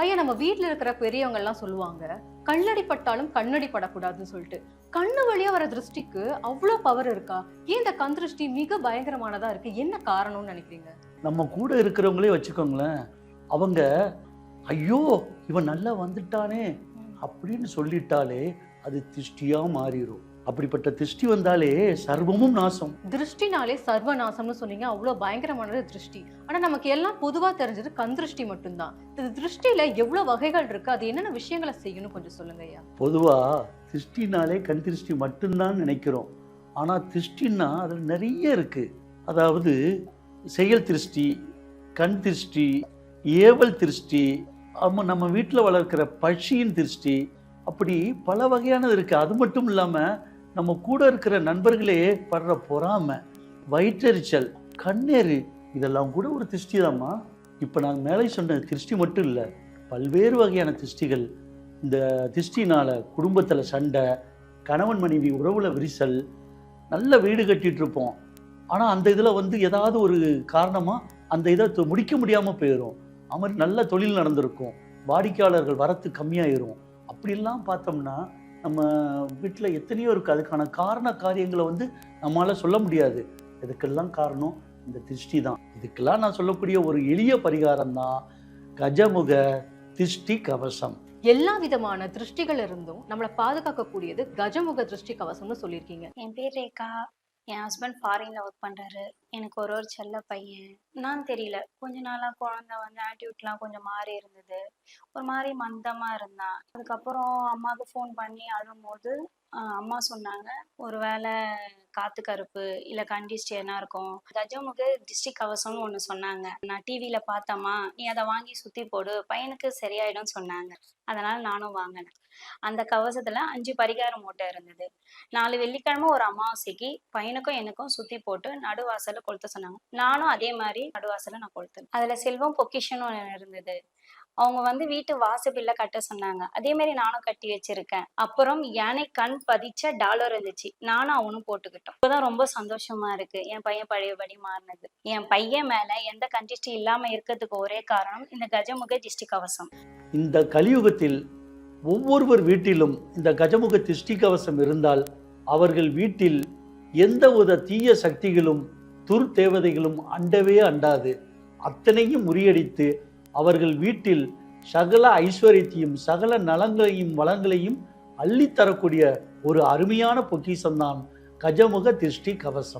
ஐயா, நம்ம வீட்ல இருக்கிற பெரியவங்க எல்லாம் சொல்லுவாங்க, கல்லடி பட்டாலும் கண்ணடி படக்கூடாதுன்னு சொல்லிட்டு. கண்ணு வழியா வர திருஷ்டிக்கு அவ்வளோ பவர் இருக்கா? ஏன் இந்த கண் திருஷ்டி மிக பயங்கரமானதா இருக்கு? என்ன காரணம்னு நினைக்கிறீங்க? நம்ம கூட இருக்கிறவங்களே வச்சுக்கோங்களேன், அவங்க ஐயோ இவன் நல்லா வந்துட்டானே அப்படின்னு சொல்லிட்டாலே அது திருஷ்டியா மாறிடும். அப்படிப்பட்ட திருஷ்டி வந்தாலே சர்வமும் நாசம். திருஷ்டினாலே சர்வநாசம்னு சொன்னீங்க, அவ்வளோ பயங்கரமானது திருஷ்டி. ஆனா நமக்கு எல்லாம் பொதுவா தெரிஞ்சது கண் திருஷ்டி மட்டும்தான். இந்த திருஷ்டியில எவ்வளவு வகைகள் இருக்கு, அது என்னென்ன விஷயங்களை செய்யணும் கொஞ்சம் சொல்லுங்க ஐயா. பொதுவா திருஷ்டினாலே கண் திருஷ்டி மட்டும்தான் நினைக்கிறோம். ஆனா திருஷ்டின்னா அதில் நிறைய இருக்கு. அதாவது செயல் திருஷ்டி, கண் திருஷ்டி, ஏவல் திருஷ்டி, நம்ம வீட்டில் வளர்க்கிற பட்சியின் திருஷ்டி, அப்படி பல வகையானது இருக்கு. அது மட்டும் இல்லாம நம்ம கூட இருக்கிற நண்பர்களே படுற பொறாமை, வயிற்றெரிச்சல், கண்ணேறு, இதெல்லாம் கூட ஒரு திருஷ்டி தான்மா. இப்போ நான் மேலே சொன்ன திருஷ்டி மட்டும் இல்லை, பல்வேறு வகையான திருஷ்டிகள். இந்த திருஷ்டினால குடும்பத்தில் சண்டை, கணவன் மனைவி உறவுல விரிசல், நல்ல வீடு கட்டிட்டு இருப்போம், ஆனால் அந்த இதில் ஏதாவது ஒரு காரணமாக அந்த இதை முடிக்க முடியாமல் போயிடும். அது மாதிரி நல்ல தொழில் நடந்திருக்கும், வாடிக்கையாளர்கள் வரத்து கம்மியாயிரும். அப்படிலாம் பார்த்தோம்னா நம்ம வீட்டில் எத்தனையோ இருக்குது. அதுக்கான காரண காரியங்களை நம்மளால் சொல்ல முடியாது. இதுக்கெல்லாம் காரணம் இந்த திருஷ்டி தான். இதுக்கெல்லாம் நான் சொல்லக்கூடிய ஒரு எளிய பரிகாரம் தான் கஜமுக திருஷ்டி கவசம். எல்லா விதமான திருஷ்டிகள் இருந்தும் நம்மளை பாதுகாக்கக்கூடியது கஜமுக திருஷ்டி கவசம்னு சொல்லியிருக்கீங்க. என் பேர் ரேகா. என் ஹஸ்பண்ட் ஃபாரின்ல ஒர்க் பண்றாரு. எனக்கு ஒரு செல்ல பையன். நான் தெரியல, கொஞ்ச நாளா குழந்தை ஆட்டிடியூட்லாம் கொஞ்சம் மாறி இருந்தது. ஒரு மாதிரி மந்தமா இருந்தான். அதுக்கப்புறம் அம்மாவுக்கு ஃபோன் பண்ணி அழும்போது அம்மா சொன்னாங்க, ஒரு வேளை காத்து கருப்பு இல்ல கண்டிஸ்ட் என்ன இருக்கும், கஜமுக திருஷ்டி கவசம்னு ஒண்ணு சொன்னாங்க. நான் டிவியில பார்த்தம்மா, நீ அதை வாங்கி சுத்தி போடு, பையனுக்கு சரியாயிடும் சொன்னாங்க. அதனால நானும் வாங்கினேன். அந்த கவசத்துல 5 பரிகாரம் மூட்டை இருந்தது. 4 வெள்ளிக்கிழமை ஒரு அமாவாசைக்கு பையனுக்கும் எனக்கும் சுத்தி போட்டு நடுவாசல கொளுத்த சொன்னாங்க. நானும் அதே மாதிரி நடுவாசல நான் கொளுத்தேன். அதுல செல்வம் பொக்கிஷனும் இருந்தது. அவங்க வீட்டு வாசப்பில்ல கட்ட சொன்னாங்க. அதே மாதிரி நானும் கட்டி வச்சிருக்கேன். அப்புறம் யானை கண் பதிச்ச டாலர் இருந்துச்சு, நானும் அவனும் போட்டுக்கிட்டோம். இப்பதான் ரொம்ப சந்தோஷமா இருக்கு. என் பையன் பழையபடி மாறினது. என் பையன் மேல எந்த கண்டிஷ்டி இல்லாம இருக்கிறதுக்கு ஒரே காரணம் இந்த கஜமுக திருஷ்டி கவசம். இந்த கலியுகத்தில் ஒவ்வொருவர் வீட்டிலும் இந்த கஜமுக திருஷ்டி கவசம் இருந்தால் அவர்கள் வீட்டில் எந்தவித தீய சக்திகளும் துர்தேவதைகளும் அண்டவே அண்டாது. அத்தனையும் முறியடித்து அவர்கள் வீட்டில் சகல ஐஸ்வர்யத்தையும் சகல நலங்களையும் வளங்களையும் அள்ளித்தரக்கூடிய ஒரு அருமையான பொக்கிஷம்தான் கஜமுக திருஷ்டி கவசம்.